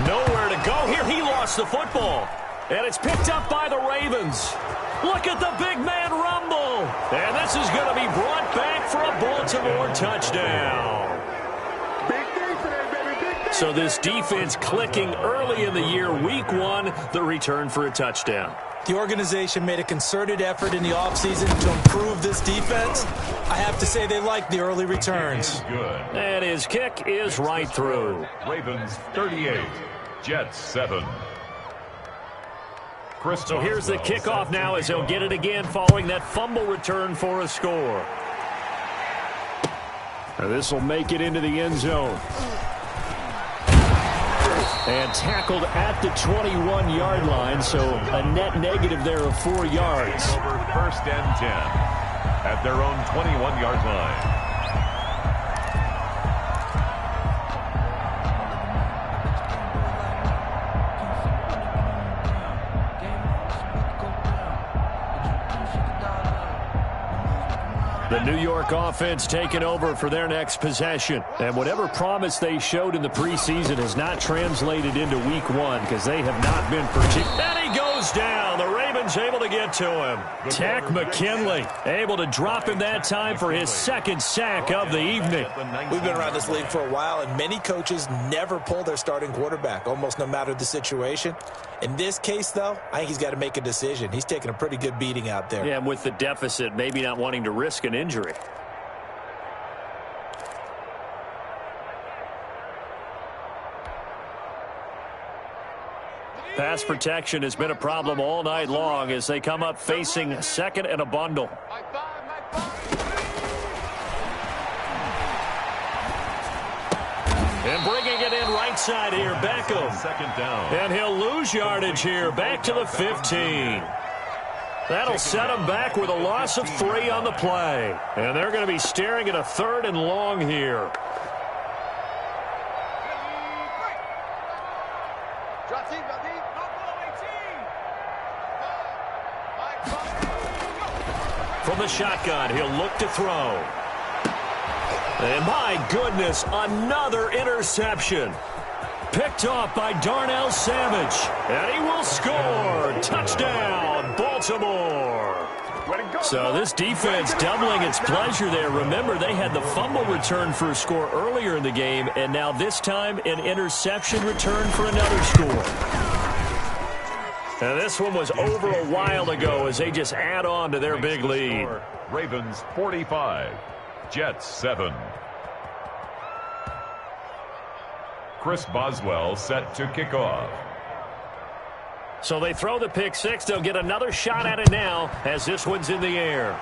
[SPEAKER 2] Nowhere to go here. He lost the football. And it's picked up by the Ravens. Look at the big man rumble. And this is going to be brought back for a Baltimore touchdown. So this defense clicking early in the year, week 1, the return for a touchdown.
[SPEAKER 4] The organization made a concerted effort in the offseason to improve this defense. I have to say they like the early returns.
[SPEAKER 3] Good.
[SPEAKER 2] And his kick is right through.
[SPEAKER 3] Ravens 38, Jets 7.
[SPEAKER 2] So here's the kickoff now as he'll get it again following that fumble return for a score. This will make it into the end zone. And tackled at the 21-yard line, so a net negative there of 4 yards.
[SPEAKER 3] Over 1st and 10 at their own 21-yard line.
[SPEAKER 2] The New York offense taking over for their next possession. And whatever promise they showed in the preseason has not translated into week 1 because they have not been particular. And he goes down. The Ravens able to get to him. Tack McKinley able to drop him that time for his 2nd sack of the evening.
[SPEAKER 4] We've been around this league for a while, and many coaches never pull their starting quarterback, almost no matter the situation. In this case, though, I think he's got to make a decision. He's taking a pretty good beating out there.
[SPEAKER 2] Yeah, and with the deficit, maybe not wanting to risk an injury. Pass protection has been a problem all night long as they come up facing 2nd and a bundle. And bringing it in right side here, Beckham.
[SPEAKER 3] 2nd down.
[SPEAKER 2] And he'll lose yardage here, back to the 15. That'll set him back with a loss of 3 on the play. And they're going to be staring at a 3rd and long here. From the shotgun, he'll look to throw. And my goodness, another interception. Picked off by Darnell Savage. And he will score. Touchdown, Baltimore. So this defense doubling its pleasure there. Remember, they had the fumble return for a score earlier in the game, and now this time an interception return for another score. And this one was over a while ago as they just add on to their big lead.
[SPEAKER 3] Ravens 45, Jets 7. Chris Boswell set to kick off.
[SPEAKER 2] So they throw the pick 6. They'll get another shot at it now as this one's in the air.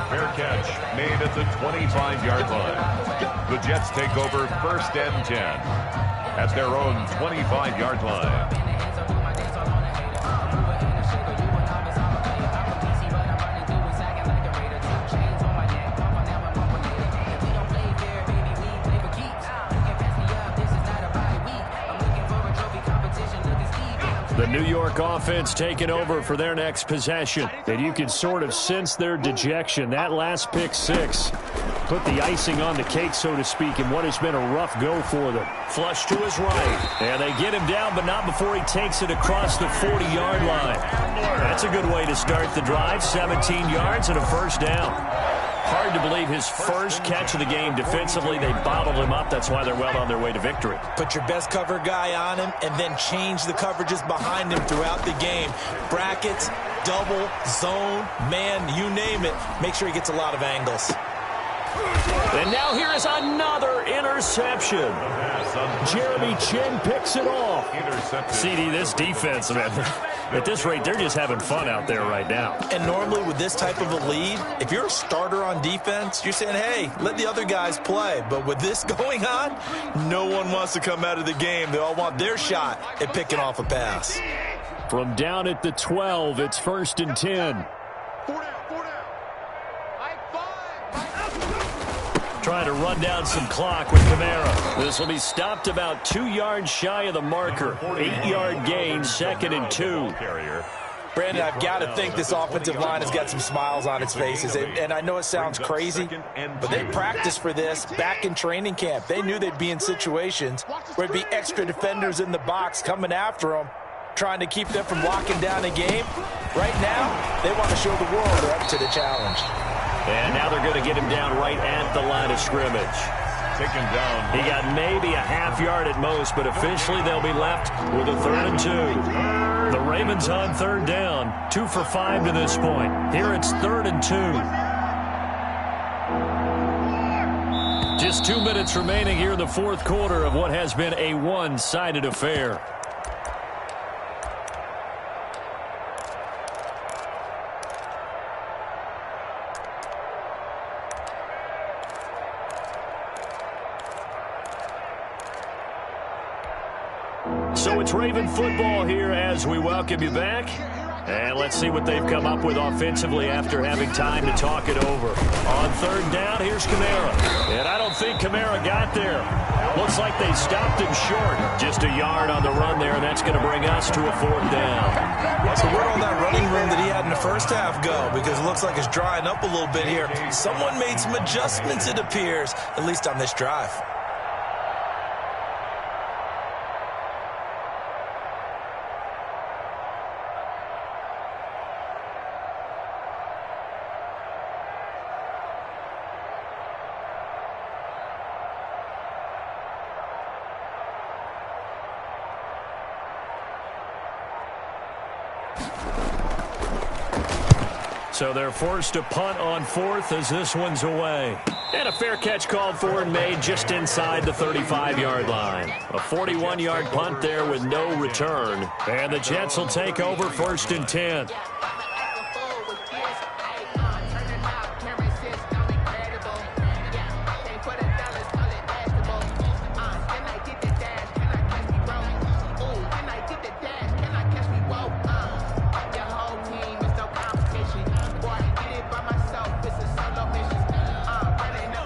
[SPEAKER 3] Fair catch made at the 25-yard line. The Jets take over 1st and 10 at their own 25-yard line.
[SPEAKER 2] The New York offense taking over for their next possession. And you can sort of sense their dejection. That last pick 6 put the icing on the cake, so to speak, in what has been a rough go for them. Flush to his right. And they get him down, but not before he takes it across the 40-yard line. That's a good way to start the drive. 17 yards and a first down. Hard to believe his first catch of the game defensively. They bottled him up. That's why they're well on their way to victory.
[SPEAKER 4] Put your best cover guy on him and then change the coverages behind him throughout the game. Brackets, double, zone, man, you name it. Make sure he gets a lot of angles.
[SPEAKER 2] And now here is another interception. Jeremy Chin picks it off. CD, this defense, man, at this rate, they're just having fun out there right now.
[SPEAKER 4] And normally with this type of a lead, if you're a starter on defense, you're saying, hey, let the other guys play. But with this going on, no one wants to come out of the game. They all want their shot at picking off a pass.
[SPEAKER 2] From down at the 12, it's 1st and 10. Trying to run down some clock with Kamara. This will be stopped about 2 yards shy of the marker. 8-yard gain, 2nd and 2.
[SPEAKER 4] Brandon, I've got to think this offensive line has got some smiles on its faces. And I know it sounds crazy, but they practiced for this back in training camp. They knew they'd be in situations where there'd be extra defenders in the box coming after them, trying to keep them from locking down a game. Right now, they want to show the world they're up to the challenge.
[SPEAKER 2] And now they're going to get him down right at the line of scrimmage.
[SPEAKER 3] Take him down.
[SPEAKER 2] He got maybe a half yard at most, but officially they'll be left with a 3rd and 2. The Ravens on 3rd down, 2 for 5 to this point. Here it's 3rd and 2. Just 2 minutes remaining here in the 4th quarter of what has been a one-sided affair. So it's Raven football here as we welcome you back. And let's see what they've come up with offensively after having time to talk it over. On 3rd down, here's Kamara. And I don't think Kamara got there. Looks like they stopped him short. Just a yard on the run there, and that's going to bring us to a 4th down.
[SPEAKER 4] So where all that running room that he had in the first half go? Because it looks like it's drying up a little bit here. Someone made some adjustments, it appears, at least on this drive.
[SPEAKER 2] So they're forced to punt on 4th as this one's away. And a fair catch called for and made just inside the 35-yard line. A 41-yard punt there with no return. And the Jets will take over 1st and 10.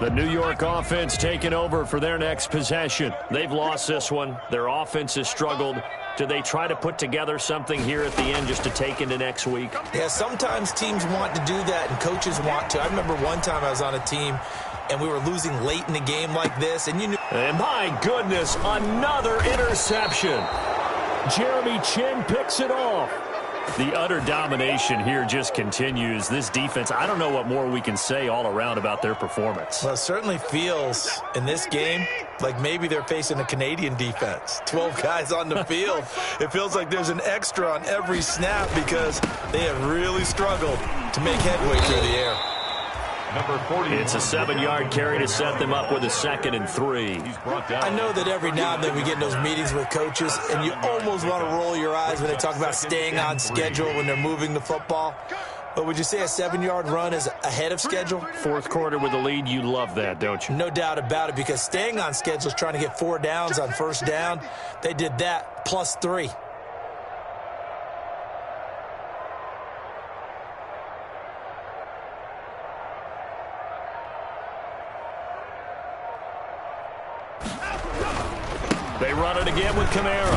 [SPEAKER 2] The New York offense taking over for their next possession. They've lost this one. Their offense has struggled. Do they try to put together something here at the end just to take into next week?
[SPEAKER 4] Yeah, sometimes teams want to do that and coaches want to. I remember one time I was on a team and we were losing late in the game like this, and you knew.
[SPEAKER 2] And my goodness, another interception. Jeremy Chin picks it off. The utter domination here just continues. This defense, I don't know what more we can say all around about their performance.
[SPEAKER 4] Well, it certainly feels in this game like maybe they're facing a Canadian defense. 12 guys on the field. It feels like there's an extra on every snap because they have really struggled to make headway through the air.
[SPEAKER 3] Number 40.
[SPEAKER 2] It's a 7-yard carry to set them up with a 2nd and 3.
[SPEAKER 4] I know that every now and then we get in those meetings with coaches, and you almost want to roll your eyes when they talk about staying on schedule when they're moving the football. But would you say a 7-yard run is ahead of schedule?
[SPEAKER 2] 4th quarter with a lead, you love that, don't you?
[SPEAKER 4] No doubt about it, because staying on schedule is trying to get 4 downs on 1st down. They did that, plus 3.
[SPEAKER 2] They run it again with Kamara.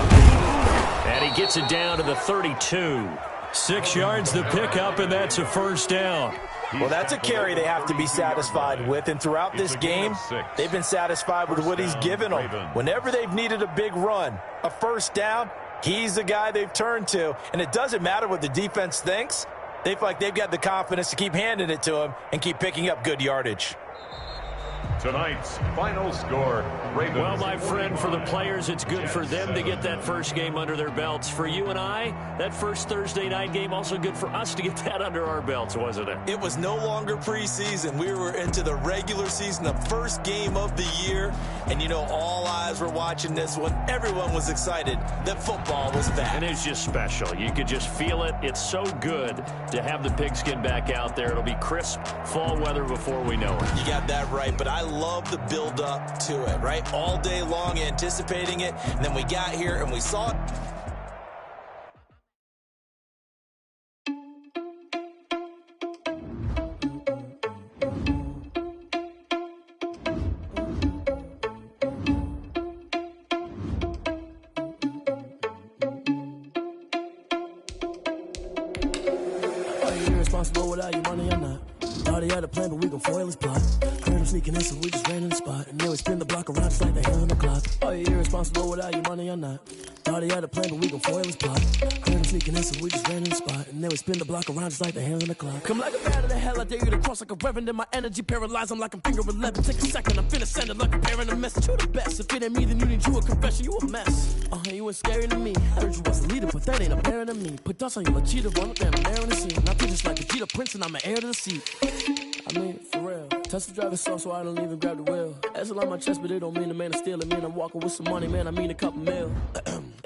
[SPEAKER 2] And he gets it down to the 32. 6 yards the pickup, and that's a 1st down.
[SPEAKER 4] Well, that's a carry they have to be satisfied with. And throughout this game, they've been satisfied with what he's given them. Whenever they've needed a big run, a 1st down, He's the guy they've turned to, and it doesn't matter what the defense thinks. They feel like they've got the confidence to keep handing it to him and keep picking up good yardage.
[SPEAKER 3] Tonight's final score, Ravens.
[SPEAKER 2] Well, my friend, for the players, it's good for them to get that first game under their belts. For you and I, that first Thursday night game, also good for us to get that under our belts, wasn't it?
[SPEAKER 4] It was no longer preseason. We were into the regular season, the first game of the year. And, you know, all eyes were watching this one. Everyone was excited that football was back.
[SPEAKER 2] And it's just special. You could just feel it. It's so good to have the pigskin back out there. It'll be crisp fall weather before we know it.
[SPEAKER 4] You got that right, but I love the build up to it, right? All day long anticipating it, and then we got here and we saw it.
[SPEAKER 6] Are you irresponsible without your money or not? Thought he had a plan, but we gon' foil his plot. Heard him sneaking in, so we just ran in the spot. And then we spin the block around just like the hand on the clock. Are you irresponsible without your money or not? Thought he had a plan, but we gon' foil his plot. Heard him sneaking in, so we just ran in the spot. And then we spin the block around just like the hands on the clock. Come like a bat of the hell, I dare you to cross like a reverend. And my energy paralyzed, I'm like I'm finger 11. Take a second, I'm finna send it like a parent a message. You the best, if it ain't me, then you need you a confession. You a mess, you ain't scary to me. I heard you was a leader, but that ain't apparent to me. Put dust on you like cheetah, run up there, I'm there in the scene. I feel just like a cheetah prince, and I'm an heir to the seat. I mean, for real. Test the driver's soft, so I don't even grab the wheel. That's on my chest, but it don't mean the man to steal it. Man, I'm walking with some money, man, I mean a couple mil.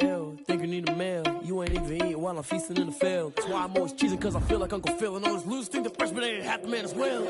[SPEAKER 6] Ew, think you need a meal. You ain't even eating while I'm feasting in the field. That's why I'm always cheesing, cause I feel like Uncle Phil. And all this losers think the freshman ain't half the man as well.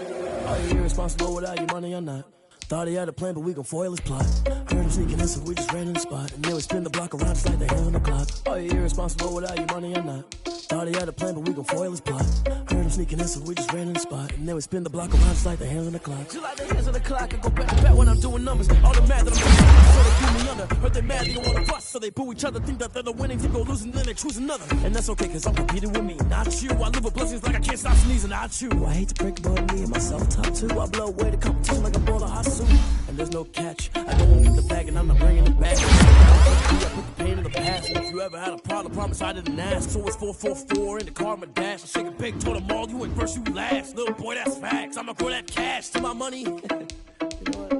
[SPEAKER 6] Are you irresponsible without your money or not? Thought he had a plan, but we gon' foil his plot. Heard him sneaking in, so we just ran in the spot. And then we spin the block around just like the hand on the clock. Are you irresponsible without your money or not? Thought he had a plan, but we gon' foil his plot. Heard him sneaking in, so we just ran in the spot. And then we spin the block around just like the hands on the clock. Just like the hands on the clock, I go back to back when I'm doing numbers. All the mad that I'm doing, so they pull me under. Heard they mad, they don't wanna bust, so they boo each other. Think that they're the winning team, go losing, then they choose another. And that's okay, cause I'm competing with me, not you. I live with blessings like I can't stop sneezing, not you. I hate to break it, but me and myself top two. I blow away the competition like a bowl of hot soup. And there's no catch, I don't get the bag and I'm not bringing it back. I put the pain in the past, and if you ever had a problem, promise I didn't ask. So it's 444 in the car, my dash. I shake a big, told them all, you ain't first, you last. Little boy, that's facts, I'ma grow that cash to my money. You know what?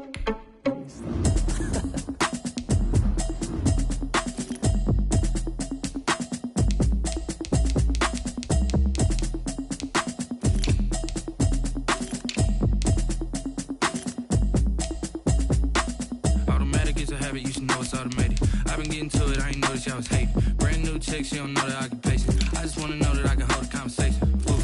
[SPEAKER 7] You should know it's automated. I've been getting to it, I ain't noticed y'all was hating. Brand new chick, she don't know the occupation. I just wanna know that I can hold a conversation. Ooh,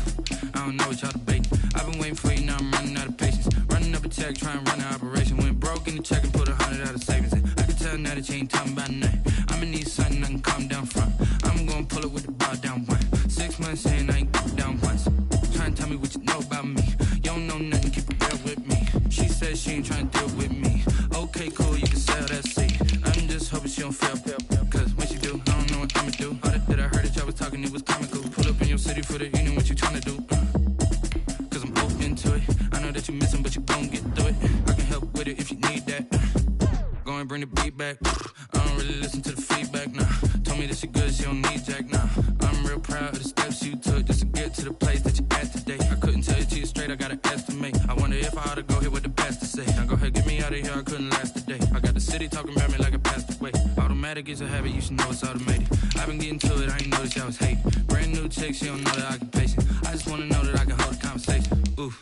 [SPEAKER 7] I don't know what y'all debating. I've been waiting for you, now I'm running out of patience. Running up a check, trying to run an operation. Went broke in the check and put 100 out of savings in. I can tell now that you ain't talking about nothing. I'ma need something I can calm down from. I'm gonna pull it with the bar down one. 6 months saying I ain't down once. Trying to tell me what you know about me. You don't know nothing, keep it real with me. She said she ain't trying to deal with me. Okay, cool, you can sell that seat. I'm just hoping she don't fail. Cause when she do, I don't know what I'ma do. All that I heard that y'all was talking, it was comical. Pull up in your city for the evening, what you trying to do? Cause I'm open to it. I know that you missing, but you gon' get through it. I can help with it if you need that. Go and bring the beat back. I don't really listen to the feedback, nah. Told me that she good, she don't need jack, nah. I'm real proud of the steps you took just to get to the place that you at today. I couldn't tell you to you straight, I gotta estimate. I wonder if I ought to go here with the best to say. Now go ahead, get me out of here, I couldn't last a day. I got the city talking about me like I passed away. Automatic is a habit, you should know it's automated. I've been getting to it, I ain't noticed y'all was hating. Brand new chick, she don't know the occupation. I just wanna know that I can hold a conversation. Ooh,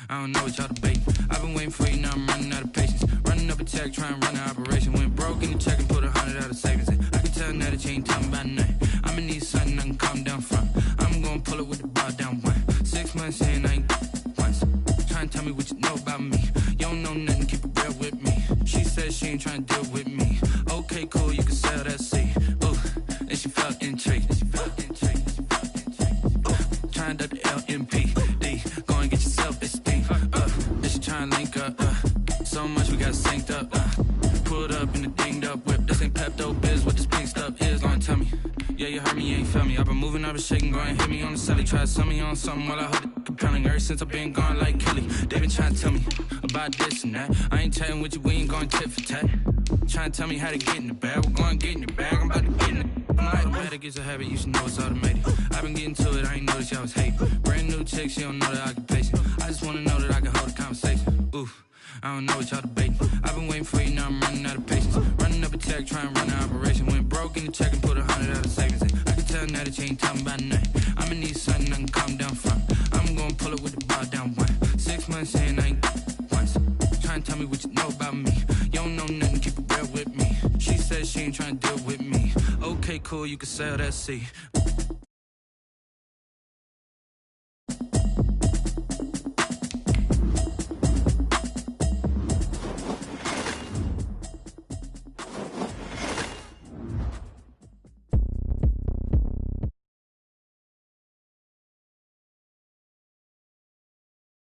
[SPEAKER 7] I don't know what y'all debating. I've been waiting for you, now I'm running out of patience. Running up a check, trying to run an operation. Went broke in the check and put 100 out of savings in. I can tell now that you ain't talking about nothing. I'ma need something I can calm down from. I'm gonna pull it with the bar down one. 6 months saying I ain't once. Trying to tell me what you know about me. You don't know nothing, keep it real with me. She said she ain't trying to deal with me. Okay, cool, you can sell that seat. Ooh, and she felt intrigued. Trying to the LMPD. Go and get your self-esteem. And she trying to link up. So much we got synced up. Pulled up in the dinged up whip. This ain't Pepto-Biz, what this pink stuff is. Go and tell me. Yeah, you heard me, you ain't felt me. I've been moving, I've been shaking, go and hit me on the celly. Try to sell me on something while I hold it compelling. Ever since I've been gone like Kelly. They been trying to tell me about this and that. I ain't chatting with you, we ain't going tit for tat. Trying to tell me how to get in the bag. We're going to get in the bag, I'm about to get in it. Automatic is a habit, you should know it's automated. I've been getting to it, I ain't noticed y'all was hating. Brand new chick, she don't know that I can pace it. I just wanna know that I can hold a conversation. Oof, I don't know what y'all debating. I've been waiting for you, now I'm running out of patience. Running up a check, trying to run an operation. Went broke in the check and put 100 out of savings in. I can tell now that you ain't talking about nothing. I'ma need something I can calm down from. I'm gonna pull it with the bar down one. 6 months in, I ain't once. Trying to tell me what you know about me. You don't know nothing, keep it real with me. She said she ain't trying to deal with me. Okay, cool, you can sell that seat.